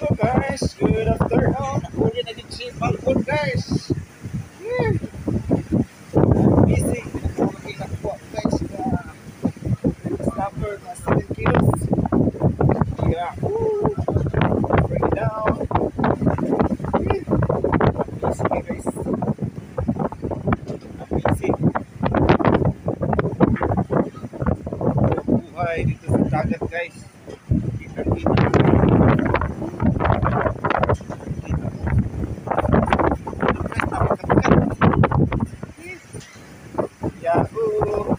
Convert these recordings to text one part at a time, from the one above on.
Hello guys, good afternoon. Huli na din si Malcon guys. Busy. Ako guys na stopper na 7 kilos. Yeah. Bring it down. Busy guys. Busy. Buhay dito sa dagat guys. Kita-kita. Yahoo!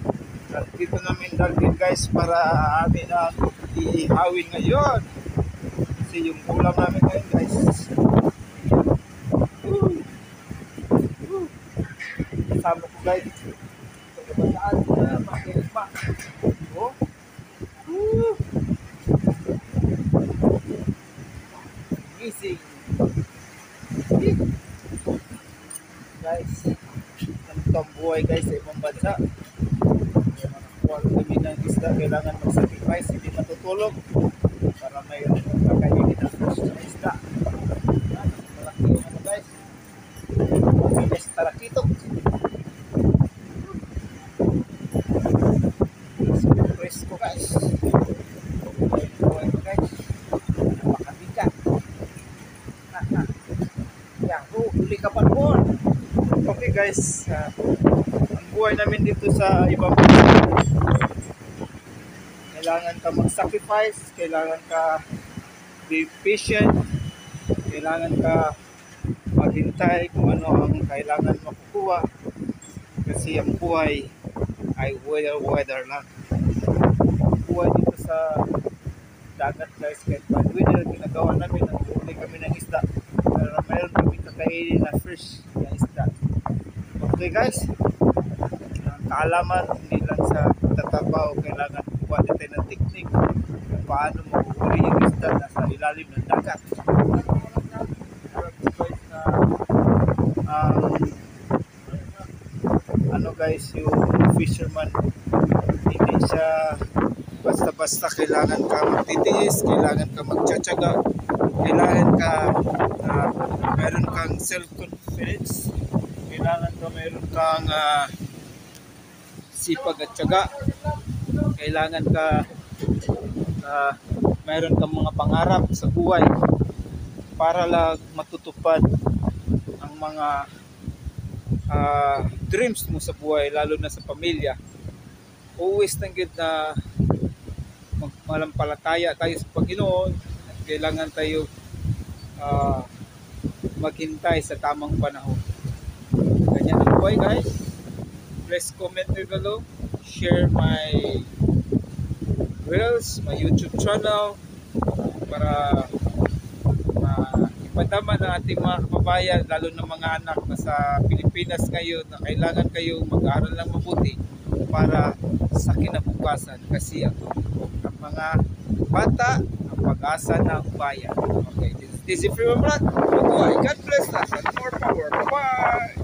Dito namin dalhin guys para amin ang ihawin ngayon. Kasi yung ulam namin ngayon guys. Kasama ko guys. Pagkabasaan na makinig pa. Oh. Gising. Guys. Ang buhay guys sa ibang bansa. Kuha kami ng isda, kailangan mag-sacrifice, hindi matutulog para may kakainin ng fresh na isda. Malaki yung ano guys, bilis tarakito. Presko guys. Buhay ko guys, napakabigat. Yahoo, huli ka pa po. Okay guys, ang buhay namin dito sa ibang bansa, kailangan ka mag-sacrifice, kailangan ka be patient, kailangan ka maghintay kung ano ang kailangan makukuha kasi ang buhay ay weather lang. Buhay dito sa dagat guys, kahit bad weather, ginagawa namin ang huli kami ng isda para mayroon kami kakainin na fresh na isda. Okay guys, ang kaalaman hindi lang sa pagtatrabaho, kailangan kuha natin ng technique kung paano mahuhuli yung isda na sa ilalim ng dagat. Ano guys, yung fisherman, hindi siya basta-basta, kailangan ka magtitiis, kailangan ka magtsatsaga, kailangan ka meron kang self-confidence, kailangan ka meron kang sipag at tiyaga, kailangan ka meron kang mga pangarap sa buhay para lang matutupad ang mga dreams mo sa buhay, lalo na sa pamilya. Always tanggit na malampalataya tayo sa Panginoon. Kailangan tayo maghintay sa tamang panahon. Ganyan ang buhay guys. Please comment below, share my reels, my YouTube channel para ipadama ng ating mga kababayan, lalo na mga anak na sa Pilipinas ngayon, na kailangan kayo mag-aaral ng mabuti para sa kinabukasan, kasi ang mga bata ang pag-asa ng bayan. Okay, this is Freeman Brad. God bless us and more power. Bye-bye!